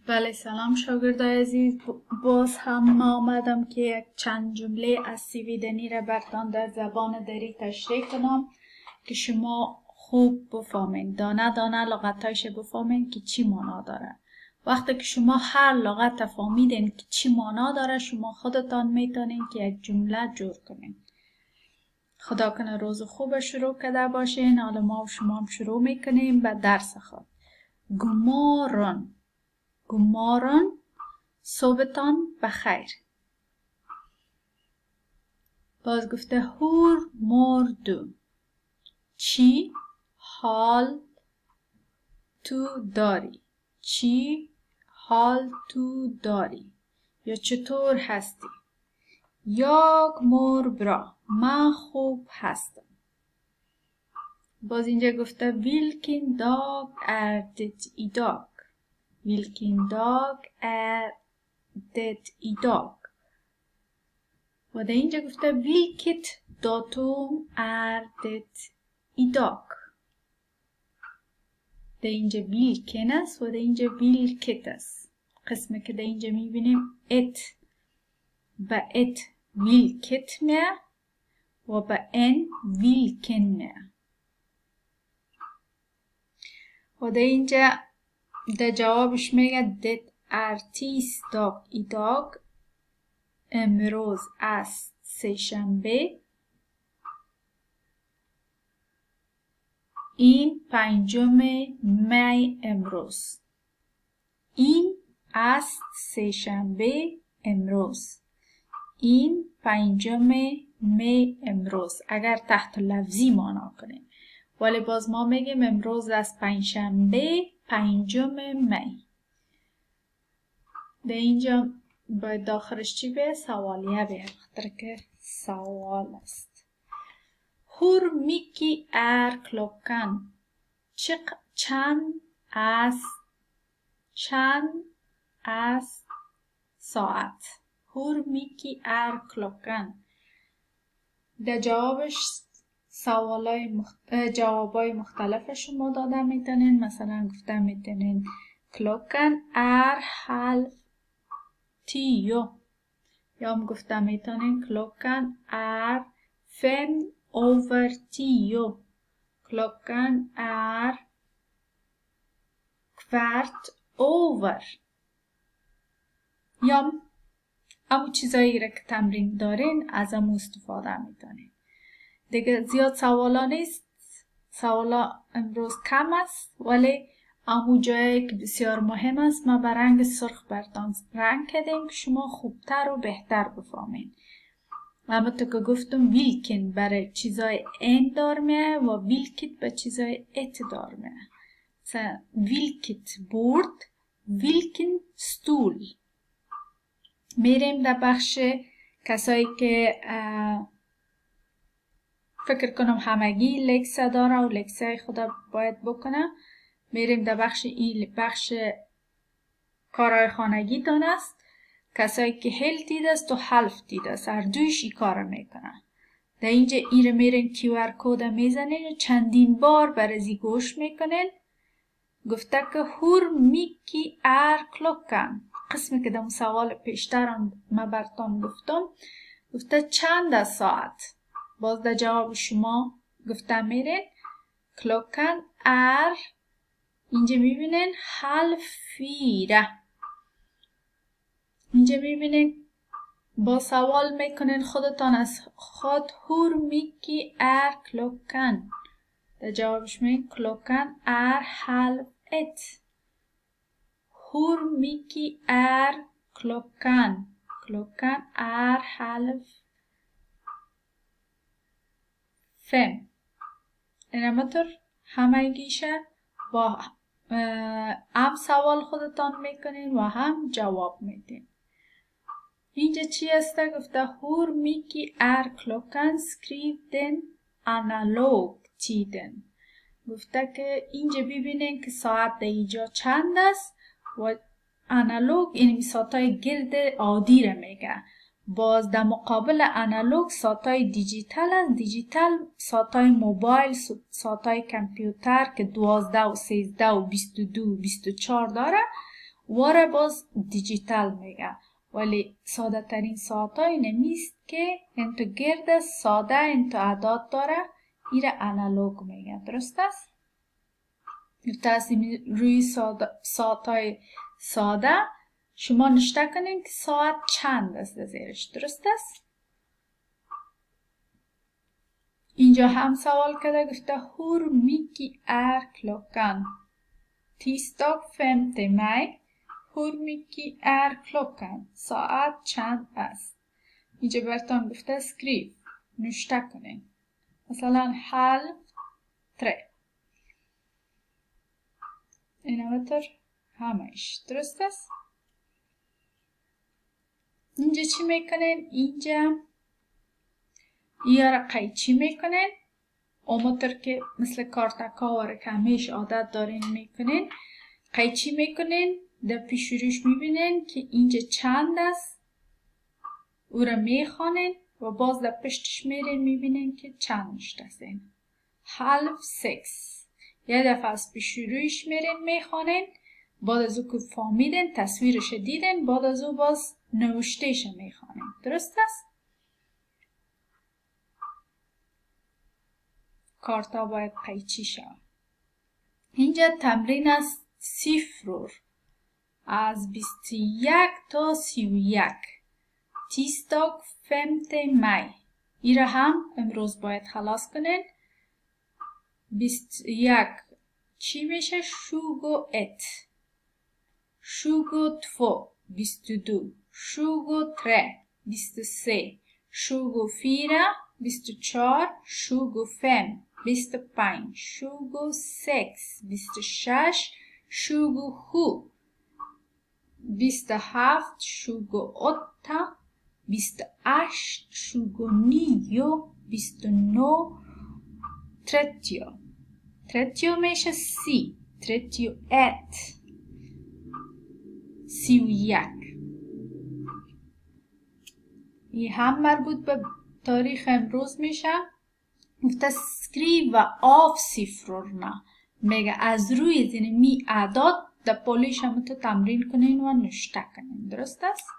بله سلام شاگردای عزیز، باز هم ما آمدم که یک چند جمله از سیویدنی را برتان در زبان دری تشریح کنم که شما خوب بفهمین، دانه دانه لغتایش بفهمین که چی معنا داره. وقتی که شما هر لغت فهمیدین که چی معنا داره، شما خودتان میتونین که یک جمله جور کنین. خدا کنه روز خوب شروع کرده باشین. حالا ما و شما هم شروع میکنیم به درس خود. گمارن، گمارن، صبحتان بخیر. باز گفته هور مردو، چی حال تو داری، چی حال تو داری یا چطور هستی. یاگ مور برا، من خوب هستم. باز اینجا گفته ویلکین داگ اردت ایداگ، ویلکین داگ اردت ایداگ. و در اینجا گفته ویلکت داتوم اردت ایداگ. در اینجا ویلکن است و در اینجا ویلکت است. قسمی که در اینجا میبینیم ات با ات ویلکت میه و با ان ویلکن میه. و در اینجا در جوابش میگه det är tisdag idag. امروز است سه‌شنبه. این 5 می امروز. این است سه‌شنبه امروز. این 5 می امروز. اگر تحت لفظی معنا کنیم. ولی باز ما میگیم امروز است پنجشنبه 5 می. در اینجا باید داخلش چی به؟ سوالیه به، خاطر که سوال است. هور میکی کلوکن، چند است ساعت. هور میکی کلوکن. در جوابش جوابای مختلف شما داده میتونین. مثلا گفته میتونین کلوکن halv 10. یا هم گفته میتونین کلوکن 5:10. کلوکن 15:15. یا همون چیزایی را که تمرین دارین از همون استفاده میتونین. دیگه زیاد سوالا نیست. سوالا امروز کم است، ولی همون جایی که بسیار مهم است ما به رنگ سرخ برتان رنگ کردیم که شما خوبتر و بهتر بفهمین. اما تو که گفتم ویلکن برای چیزای این دار میه و ویلکت به چیزای ات دار میه. مثلا ویلکت برد، ویلکن ستول. میریم در بخش کسایی که فکر کنم همگی لکسه داره و لکسه خدا باید بکنه. میریم در بخش کارهای خانگی تان است. کسایی که هل دیده است و حلف دیده است، هر دویش ای کار میکنن. در اینجا ایره میرین QR کود میزنین و چندین بار برازی گوش میکنین. گفته که هور میکی کلوکن. قسمی که در سوال پیشترم ما برتان گفتم، گفته چند ساعت. باز در جواب شما گفته میرین کلوکن اینجا میبینین halv 4. اینجا میبینین با سوال میکنین خودتان از خود هور میکی کلوکن. در جوابش میگین کلوکن halv 1. هور میکی کلوکن. کلوکن halv 5. اینمطور همه گیشه با هم سوال خودتان میکنین و هم جواب میدین. اینجا چی است؟ گفته هور میکی کلوکن skrivden analog tiden. گفته که اینجا ببینین که ساعت در اینجا چند است و انالوگ این ساعتای گرد عادی را میگه. باز در مقابل انالوگ ساعتای دیجیتال است. دیجیتال ساعتای موبایل، ساعتای کامپیوتر که 12 و 13 و 22 و 24 داره واره باز دیجیتال میگه، ولی ساده ترین ساعت های نمیست که انتو گرد ساده انتو عداد داره، ایره انالوگ میگه. درست است؟ روی ساعت های ساده شما نشته کنین که ساعت چند است زیرش. درست است؟ اینجا هم سوال کرده، گفته hur mycket är klockan? Tisdag 5 maj. Hur mycket är klockan? ساعت چند است؟ اینجا براتون گفته skriv، نشته کنین. مثلا 2:30. این همش درست است؟ اینجا چی میکنین؟ اینجا یا قیچی میکنین، اونطور که مثل کارتکا که همیشه عادت دارین میکنین. قیچی میکنین، در پیش روش میبینین که اینجا چند است، او را میخوانین و باز در پشتش میرین میبینین که چند نشته است. 5:30. یه دفعه از پیش روش میرین میخوانین، بعد از او که فهمیدین تصویرش دیدین، بعد از او باز نوشتهش میخوانین. درست است؟ کارتا باید قیچی شود. اینجا تمرین است صفر از 21 تا 31. تیستاگ 5 مای. ایره هم امروز باید خلاص کنین. 21 چی میشه؟ 21. 22 22. 23 23. 24 24. 25 25. 26 26. 27 27. 28 28. 29 29. 30 30 میشه 30. 31 31. این هم مربوط به تاریخ امروز میشه. گفته skriva av siffrorna، میگه از روی زین می اعداد در پالیش هم تو تمرین کنین و نشته کنین. درست است؟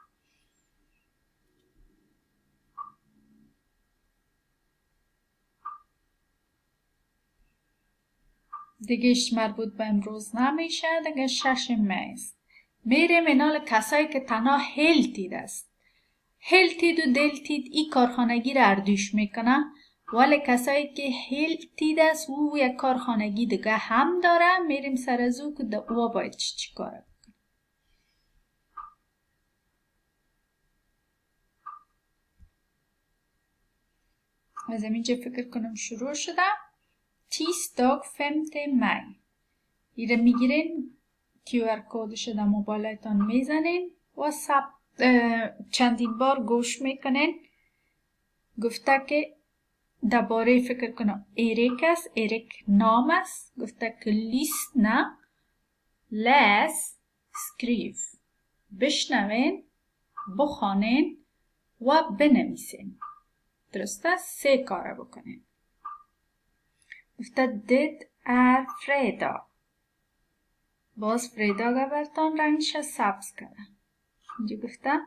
دیگهش مربوط به امروز نمیشه، دیگه 6 مای است. میریم اینال کسایی که تنها هلتید است. هلتید و دلتید ای کارخانگی را اردوش میکنه، ولی کسایی که هلتید است او یک کارخانگی دیگه هم داره. میریم سر از او که او باید چی کاره بکنه. از اینجا فکر کنم شروع شده. تیستاگ 5 مای. ایره میگیرین، QR کودش در موبایلتان میزنین و چندین بار گوش میکنین. گفته که درباره فکر کنم ایریک است، ایریک نام است. گفته که لیسنا، لس، سکریف، بشنوین، بخوانین و بنویسین. درست است؟ 3 کار بکنین. گفته det är fredag. باز fredag برتان رنگش سبز کرده. اینجا گفته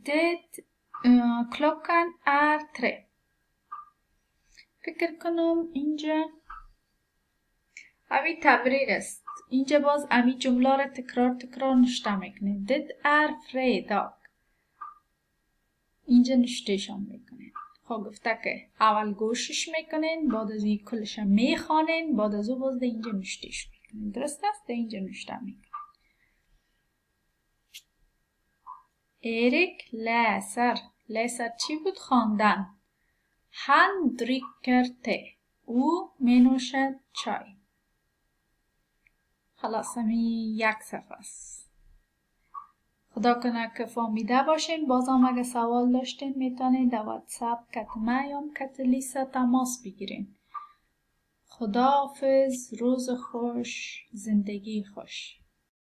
det klockan är 3. فکر کنم اینجا امی تمرین است. اینجا باز امی جمله را تکرار نشته میکنید. det är fredag. اینجا نشتهشان میکنید. خب گفته که اول گوشش میکنین، بعد از این کلش میخوانین، بعد از او باز ده اینجا نشتهش میکنین. درست است؟ ده اینجا نشته میکنین. اریک läser. läser چی بود؟ خواندن. Han dricker te. او مینوشد چای. خلاص همین یک صفحه است. خدا کنه که فهمیده باشین. بازم اگه سوال داشتین میتونین در واتساپ کتمه یا کتلیسا تماس بگیرین. خداحافظ. روز خوش، زندگی خوش.